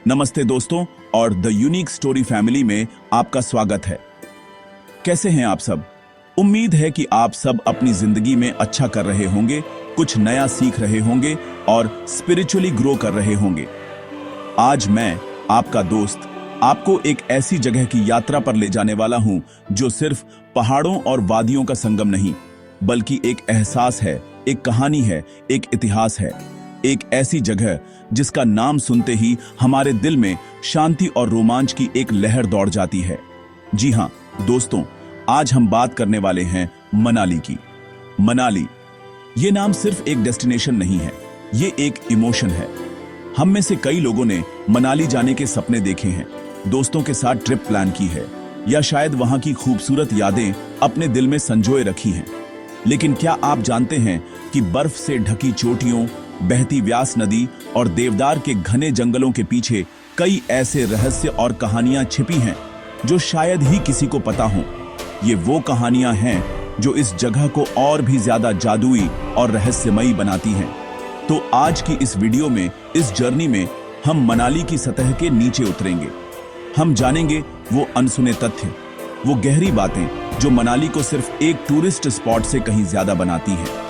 नमस्ते दोस्तों और द यूनिक स्टोरी फैमिली में आपका स्वागत है। कैसे हैं आप सब? उम्मीद है कि आप सब अपनी जिंदगी में अच्छा कर रहे होंगे, कुछ नया सीख रहे होंगे और स्पिरिचुअली ग्रो कर रहे होंगे। आज मैं आपका दोस्त आपको एक ऐसी जगह की यात्रा पर ले जाने वाला हूं जो सिर्फ पहाड़ों और वादियों का संगम नहीं, बल्कि एक एहसास है, एक कहानी है, एक इतिहास है। एक ऐसी जगह जिसका नाम सुनते ही हमारे दिल में शांति और रोमांच की एक लहर दौड़ जाती है। जी हां दोस्तों, आज हम बात करने वाले हैं मनाली की। मनाली ये नाम सिर्फ एक डेस्टिनेशन नहीं है, ये एक इमोशन है। हम में से कई लोगों ने मनाली जाने के सपने देखे हैं, दोस्तों के साथ ट्रिप प्लान की है या शायद वहां की खूबसूरत यादें अपने दिल में संजोए रखी हैं। लेकिन क्या आप जानते हैं कि बर्फ से ढकी चोटियों, बहती व्यास नदी और देवदार के घने जंगलों के पीछे कई ऐसे रहस्य और कहानियां छिपी हैं जो शायद ही किसी को पता हो। ये वो कहानियां हैं जो इस जगह को और भी ज्यादा जादुई और रहस्यमयी बनाती हैं। तो आज की इस वीडियो में, इस जर्नी में हम मनाली की सतह के नीचे उतरेंगे। हम जानेंगे वो अनसुने तथ्य, वो गहरी बातें जो मनाली को सिर्फ एक टूरिस्ट स्पॉट से कहीं ज्यादा बनाती हैं।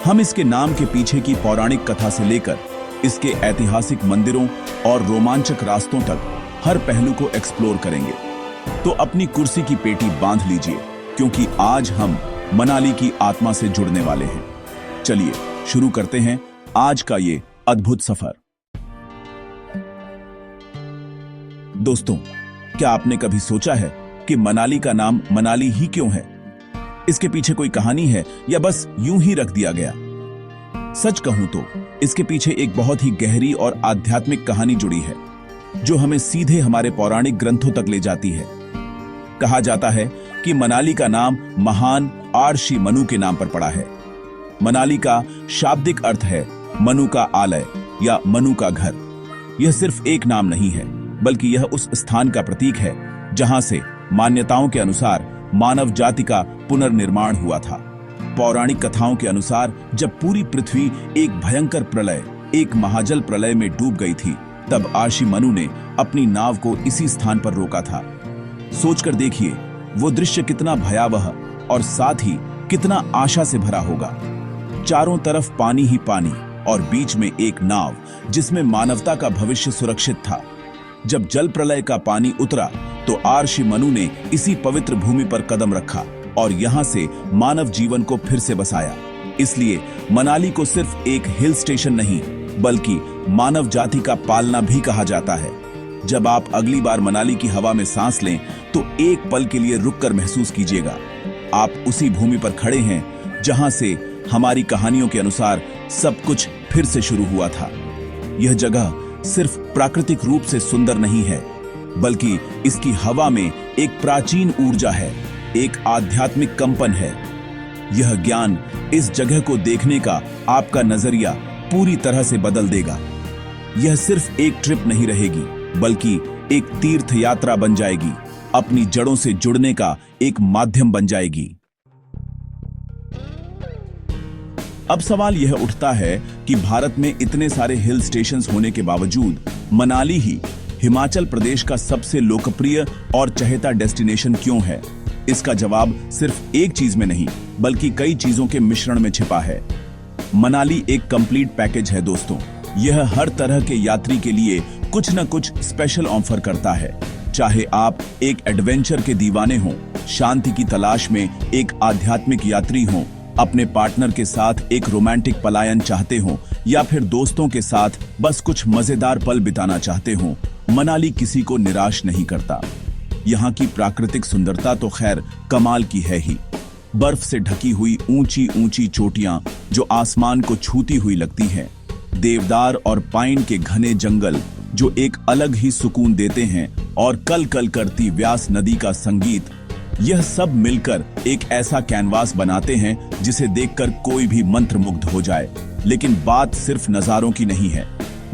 हम इसके नाम के पीछे की पौराणिक कथा से लेकर इसके ऐतिहासिक मंदिरों और रोमांचक रास्तों तक हर पहलू को एक्सप्लोर करेंगे। तो अपनी कुर्सी की पेटी बांध लीजिए, क्योंकि आज हम मनाली की आत्मा से जुड़ने वाले हैं। चलिए शुरू करते हैं आज का ये अद्भुत सफर। दोस्तों, क्या आपने कभी सोचा है कि मनाली का नाम मनाली ही क्यों है? इसके पीछे कोई कहानी है या बस यूं ही रख दिया गया? सच कहूं तो इसके पीछे एक बहुत ही गहरी और आध्यात्मिक कहानी जुड़ी है, जो हमें सीधे हमारे पौराणिक ग्रंथों तक ले जाती है। कहा जाता है कि मनाली का नाम महान आर्षि मनु के नाम पर पड़ा है। मनाली का शाब्दिक अर्थ है मनु का आलय या मनु का घर। यह सिर्फ एक नाम नहीं है, बल्कि यह उस स्थान का प्रतीक है जहां से मान्यताओं के अनुसार मानव जाति का पुनर्निर्माण हुआ था। पौराणिक कथाओं के अनुसार जब पूरी पृथ्वी एक भयंकर प्रलय, एक महाजल प्रलय में डूब गई थी, तब आर्षि मनु ने अपनी नाव को इसी स्थान पर रोका था। सोचकर देखिए, वो दृश्य कितना भयावह और साथ ही कितना आशा से भरा होगा। चारों तरफ पानी ही पानी और बीच में एक नाव जिसमें मानवता का भविष्य सुरक्षित था। जब जल प्रलय का पानी उतरा तो आर्षि मनु ने इसी पवित्र भूमि पर कदम रखा और यहां से मानव जीवन को फिर से बसाया। इसलिए मनाली को सिर्फ एक हिल स्टेशन नहीं, बल्कि मानव जाति का पालना भी कहा जाता है। जब आप अगली बार मनाली की हवा में सांस लें तो एक पल के लिए रुककर महसूस कीजिएगा, आप उसी भूमि पर खड़े हैं जहां से हमारी कहानियों के अनुसार सब कुछ फिर से शुरू हुआ था। यह जगह सिर्फ प्राकृतिक रूप से सुंदर नहीं है, बल्कि इसकी हवा में एक प्राचीन ऊर्जा है, एक आध्यात्मिक कंपन है। यह ज्ञान इस जगह को देखने का आपका नजरिया पूरी तरह से बदल देगा। यह सिर्फ एक ट्रिप नहीं रहेगी, बल्कि एक तीर्थ यात्रा बन जाएगी, अपनी जड़ों से जुड़ने का एक माध्यम बन जाएगी। अब सवाल यह उठता है कि भारत में इतने सारे हिल स्टेशंस होने के बावजूद मनाली ही हिमाचल प्रदेश का सबसे लोकप्रिय और चहेता डेस्टिनेशन क्यों है? इसका जवाब सिर्फ एक चीज में नहीं, बल्कि कई चीजों के मिश्रण में छिपा है। मनाली एक कंप्लीट पैकेज है दोस्तों। यह हर तरह के यात्री के लिए कुछ न कुछ स्पेशल ऑफर करता है। चाहे आप एक एडवेंचर के दीवाने हों, शांति की तलाश में एक आध्यात्मिक यात्री हों, अपने पार्टनर के साथ एक रोमांटिक पलायन चाहते हों या फिर दोस्तों के साथ बस कुछ मजेदार पल बिताना चाहते हों, मनाली किसी को निराश नहीं करता। यहाँ की प्राकृतिक सुंदरता तो खैर कमाल की है ही। बर्फ से ढकी हुई ऊंची ऊंची चोटियां जो आसमान को छूती हुई लगती हैं, देवदार और पाइन के घने जंगल जो एक अलग ही सुकून देते हैं, और कल कल करती व्यास नदी का संगीत, यह सब मिलकर एक ऐसा कैनवास बनाते हैं जिसे देखकर कोई भी मंत्रमुग्ध हो जाए। लेकिन बात सिर्फ नजारों की नहीं है।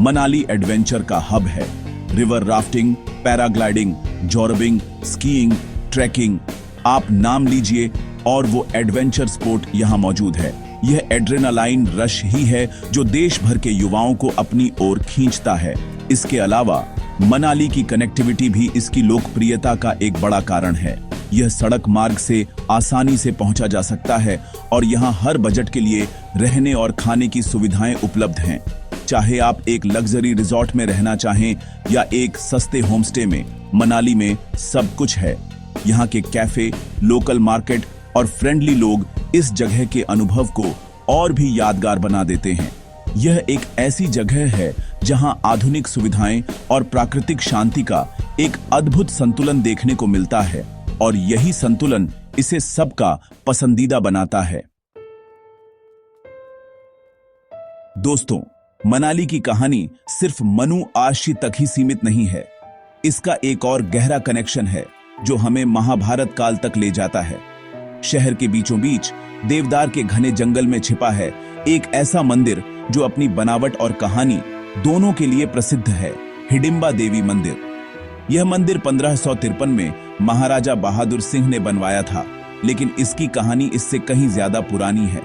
मनाली एडवेंचर का हब है। River rafting, paragliding, zorbing, skiing, trekking, आप नाम लीजिए और वो एडवेंचर स्पोर्ट यहाँ मौजूद है। यह एड्रेनालाइन रश ही है जो देश भर के युवाओं को अपनी ओर खींचता है। इसके अलावा मनाली की कनेक्टिविटी भी इसकी लोकप्रियता का एक बड़ा कारण है। यह सड़क मार्ग से आसानी से पहुंचा जा सकता है और यहाँ हर बजट के लिए रहने और खाने की सुविधाएं उपलब्ध हैं। चाहे आप एक लग्जरी रिजॉर्ट में रहना चाहें या एक सस्ते होमस्टे में, मनाली में सब कुछ है। यहाँ के कैफे, लोकल मार्केट और फ्रेंडली लोग इस जगह के अनुभव को और भी यादगार बना देते हैं। यह एक ऐसी जगह है जहां आधुनिक सुविधाएं और प्राकृतिक शांति का एक अद्भुत संतुलन देखने को मिलता है और यही संतुलन इसे सबका पसंदीदा बनाता है। दोस्तों, मनाली की कहानी सिर्फ मनु आशी तक ही सीमित नहीं है। इसका एक और गहरा कनेक्शन है जो हमें महाभारत काल तक ले जाता है। शहर के बीचों बीच देवदार के घने जंगल में छिपा है एक ऐसा मंदिर जो अपनी बनावट और कहानी दोनों के लिए प्रसिद्ध है, हिडिंबा देवी मंदिर। यह मंदिर 1553 में महाराजा बहादुर सिंह ने बनवाया था, लेकिन इसकी कहानी इससे कहीं ज्यादा पुरानी है।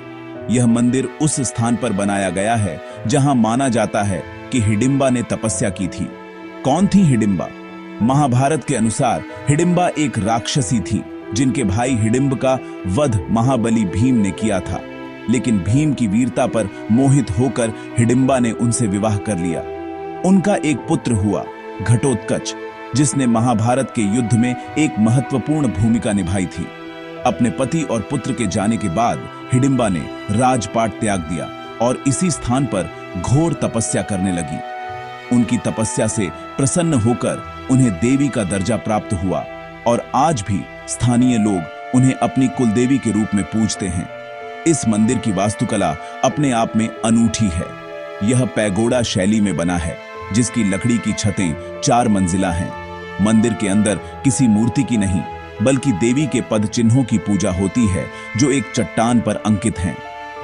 यह मंदिर उस स्थान पर बनाया गया है जहां माना जाता है कि हिडिंबा ने तपस्या की थी। कौन थी हिडिंबा? महाभारत के अनुसार हिडिंबा एक राक्षसी थी जिनके भाई हिडिंब का वध महाबली भीम ने किया था, लेकिन भीम की वीरता पर मोहित होकर हिडिंबा ने उनसे विवाह कर लिया। उनका एक पुत्र हुआ, घटोत्कच, जिसने महाभारत के युद्ध में एक महत्वपूर्ण भूमिका निभाई थी। अपने पति और पुत्र के जाने के बाद हिडिंबा ने राजपाट त्याग दिया और इसी स्थान पर घोर तपस्या करने लगी। उनकी तपस्या से प्रसन्न होकर उन्हें देवी का दर्जा प्राप्त हुआ और आज भी स्थानीय लोग उन्हें अपनी कुलदेवी के रूप में पूजते हैं। इस मंदिर की वास्तुकला अपने आप में अनूठी है। यह पैगोडा शैली में बना है, जिसकी लकड़ी की छतें 4 मंजिला हैं। मंदिर के अंदर किसी मूर्ति की नहीं, बल्कि देवी के पद चिन्हों की पूजा होती है जो एक चट्टान पर अंकित हैं।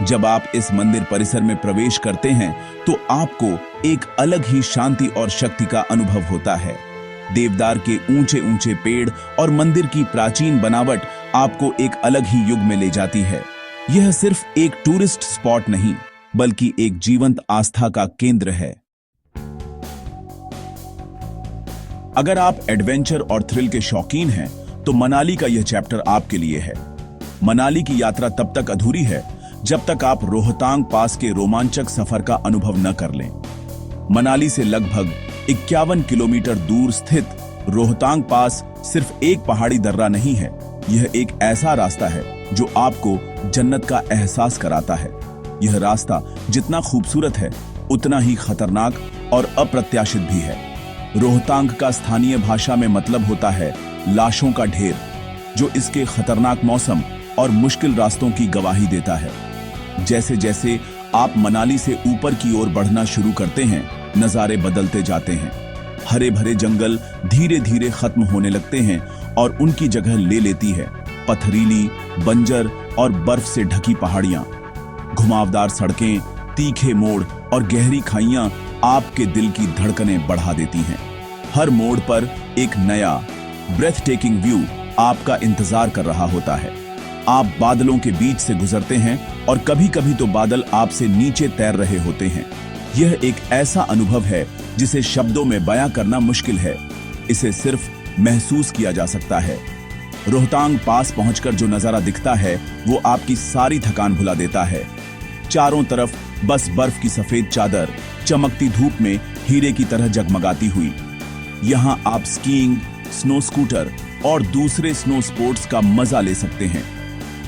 जब आप इस मंदिर परिसर में प्रवेश करते हैं तो आपको एक अलग ही शांति और शक्ति का अनुभव होता है। देवदार के ऊंचे ऊंचे पेड़ और मंदिर की प्राचीन बनावट आपको एक अलग ही युग में ले जाती है। यह सिर्फ एक टूरिस्ट स्पॉट नहीं, बल्कि एक जीवंत आस्था का केंद्र है। अगर आप एडवेंचर और थ्रिल के शौकीन हैं, तो मनाली का यह चैप्टर आपके लिए है। मनाली की यात्रा तब तक अधूरी है जब तक आप रोहतांग पास के रोमांचक सफर का अनुभव न कर लें। मनाली से लगभग 51 किलोमीटर दूर स्थित रोहतांग पास सिर्फ एक पहाड़ी दर्रा नहीं है, यह एक ऐसा रास्ता है जो आपको जन्नत का एहसास कराता है। यह रास्ता जितना खूबसूरत है, उतना ही खतरनाक और अप्रत्याशित भी है। रोहतांग का स्थानीय भाषा में मतलब होता है लाशों का ढेर, जो इसके खतरनाक मौसम और मुश्किल रास्तों की गवाही देता है। जैसे जैसे आप मनाली से ऊपर की ओर बढ़ना शुरू करते हैं, नजारे बदलते जाते हैं। हरे भरे जंगल धीरे धीरे खत्म होने लगते हैं और उनकी जगह ले लेती है पथरीली, बंजर और बर्फ से ढकी पहाड़ियां। घुमावदार सड़कें, तीखे मोड़ और गहरी खाइयां आपके दिल की धड़कनें बढ़ा देती हैं। हर मोड़ पर एक नया ब्रेथ टेकिंग व्यू आपका इंतजार कर रहा होता है। आप बादलों के बीच से गुजरते हैं और कभी कभी तो बादल आपसे नीचे तैर रहे होते हैं। यह एक ऐसा अनुभव है जिसे शब्दों में बयां करना मुश्किल है, इसे सिर्फ महसूस किया जा सकता है। रोहतांग पास पहुंचकर जो नजारा दिखता है वो आपकी सारी थकान भुला देता है। चारों तरफ बस बर्फ की सफेद चादर चमकती धूप में हीरे की तरह जगमगाती हुई। यहां आप स्कीइंग, स्नो स्कूटर और दूसरे स्नो स्पोर्ट्स का मजा ले सकते हैं।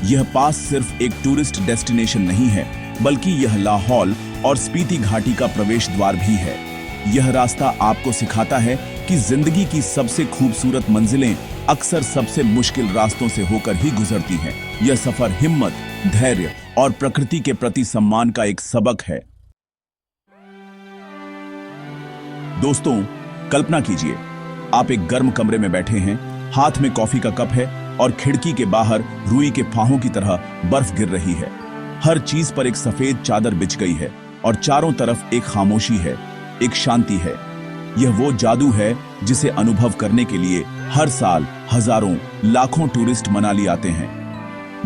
यह पास सिर्फ एक टूरिस्ट डेस्टिनेशन नहीं है, बल्कि यह लाहौल और स्पीति घाटी का प्रवेश द्वार भी है। यह रास्ता आपको सिखाता है कि जिंदगी की सबसे खूबसूरत मंजिलें अक्सर सबसे मुश्किल रास्तों से होकर ही गुजरती हैं। यह सफर हिम्मत, धैर्य और प्रकृति के प्रति सम्मान का एक सबक है। दोस्तों, कल्पना कीजिए, आप एक गर्म कमरे में बैठे हैं, हाथ में कॉफी का कप है और खिड़की के बाहर रुई के फाहों की तरह बर्फ गिर रही है। हर चीज पर एक सफेद चादर बिछ गई है और चारों तरफ एक खामोशी है, एक शांति है। यह वो जादू है जिसे अनुभव करने के लिए हर साल हजारों, लाखों टूरिस्ट मनाली आते हैं।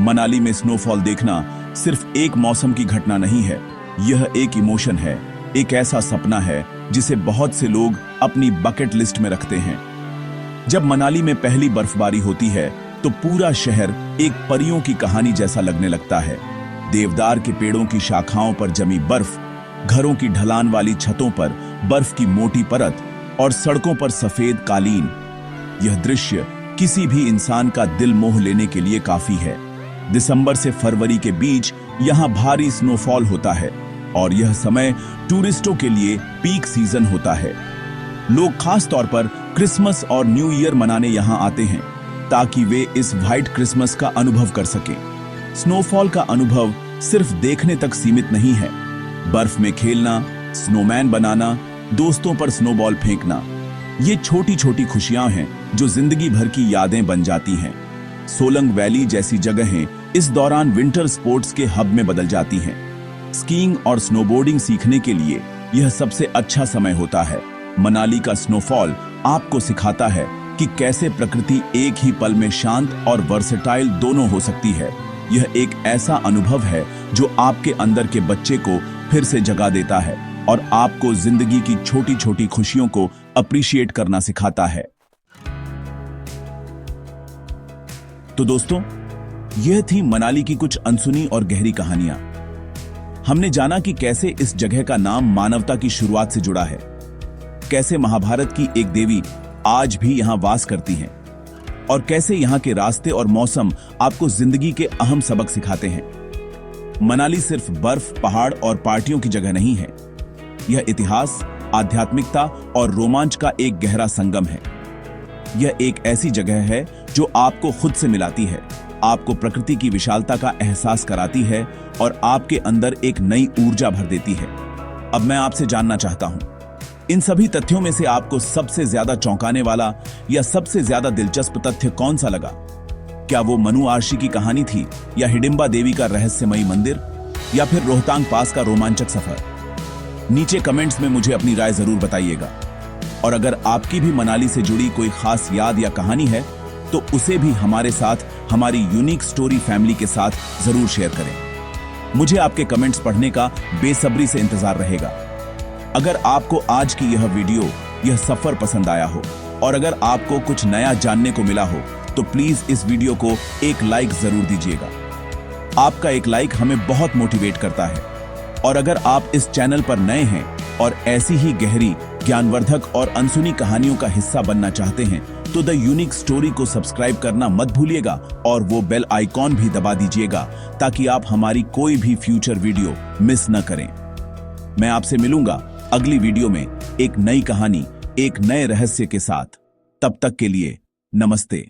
मनाली में स्नोफॉल देखना सिर्फ एक मौसम की घटना नहीं है, यह एक इमोशन है, एक ऐसा सपना है जिसे बहुत से लोग अपनी बकेट लिस्ट में रखते हैं। जब मनाली में पहली बर्फबारी होती है तो पूरा शहर एक परियों की कहानी जैसा लगने लगता है। देवदार के पेड़ों की शाखाओं पर जमी बर्फ, घरों की ढलान वाली छतों पर बर्फ की मोटी परत और सड़कों पर सफेद कालीन। यह दृश्य किसी भी इंसान का दिल मोह लेने के लिए काफी है। दिसंबर से फरवरी के बीच यहाँ भारी स्नोफॉल होता है और यह समय टूरिस्टों के लिए पीक सीजन होता है। लोग खास तौर पर क्रिसमस और न्यू ईयर मनाने यहाँ आते हैं ताकि वे इस व्हाइट क्रिसमस का अनुभव कर सकें। स्नोफॉल का अनुभव सिर्फ देखने तक सीमित नहीं है। बर्फ में खेलना, स्नोमैन बनाना, दोस्तों पर स्नोबॉल फेंकना, ये छोटी छोटी खुशियां हैं जो जिंदगी भर की यादें बन जाती हैं। सोलंग वैली जैसी जगहें इस दौरान विंटर स्पोर्ट्स के हब में बदल जाती हैं। स्कीइंग और स्नोबोर्डिंग सीखने के लिए यह सबसे अच्छा समय होता है। मनाली का स्नोफॉल आपको सिखाता है कि कैसे प्रकृति एक ही पल में शांत और वर्सेटाइल दोनों हो सकती है। यह एक ऐसा अनुभव है जो आपके अंदर के बच्चे को फिर से जगा देता है और आपको जिंदगी की छोटी छोटी खुशियों को अप्रिशिएट करना सिखाता है। तो दोस्तों, यह थी मनाली की कुछ अनसुनी और गहरी कहानियां। हमने जाना कि कैसे इस जगह का नाम मानवता की शुरुआत से जुड़ा है, कैसे महाभारत की एक देवी आज भी यहां वास करती हैं और कैसे यहां के रास्ते और मौसम आपको जिंदगी के अहम सबक सिखाते हैं। मनाली सिर्फ बर्फ, पहाड़ और पार्टियों की जगह नहीं है। यह इतिहास, आध्यात्मिकता और रोमांच का एक गहरा संगम है। यह एक ऐसी जगह है जो आपको खुद से मिलाती है, आपको प्रकृति की विशालता का एहसास कराती है और आपके अंदर एक नई ऊर्जा भर देती है। अब मैं आपसे जानना चाहता हूं, इन सभी तथ्यों में से आपको सबसे ज्यादा चौंकाने वाला या सबसे ज्यादा दिलचस्प तथ्य कौन सा लगा? क्या वो मनु आरशी की कहानी थी, या हिडिंबा देवी का रहस्यमयी मंदिर, या फिर रोहतांग पास का रोमांचक सफर? नीचे कमेंट्स में मुझे अपनी राय जरूर बताइएगा। और अगर आपकी भी मनाली से जुड़ी कोई खास याद या कहानी है तो उसे भी हमारे साथ, हमारी यूनिक स्टोरी फैमिली के साथ जरूर शेयर करें। मुझे आपके कमेंट्स पढ़ने का बेसब्री से इंतजार रहेगा। अगर आपको आज की यह वीडियो, यह सफर पसंद आया हो और अगर आपको कुछ नया जानने को मिला हो तो प्लीज इस वीडियो को एक लाइक जरूर दीजिएगा। आपका एक लाइक हमें बहुत मोटिवेट करता है। और अगर आप इस चैनल पर नए हैं और ऐसी ही गहरी, ज्ञानवर्धक और अनसुनी कहानियों का हिस्सा बनना चाहते हैं तो द यूनिक स्टोरी को सब्सक्राइब करना मत भूलिएगा और वो बेल आइकॉन भी दबा दीजिएगा ताकि आप हमारी कोई भी फ्यूचर वीडियो मिस न करें। मैं आपसे मिलूंगा अगली वीडियो में एक नई कहानी, एक नए रहस्य के साथ। तब तक के लिए नमस्ते।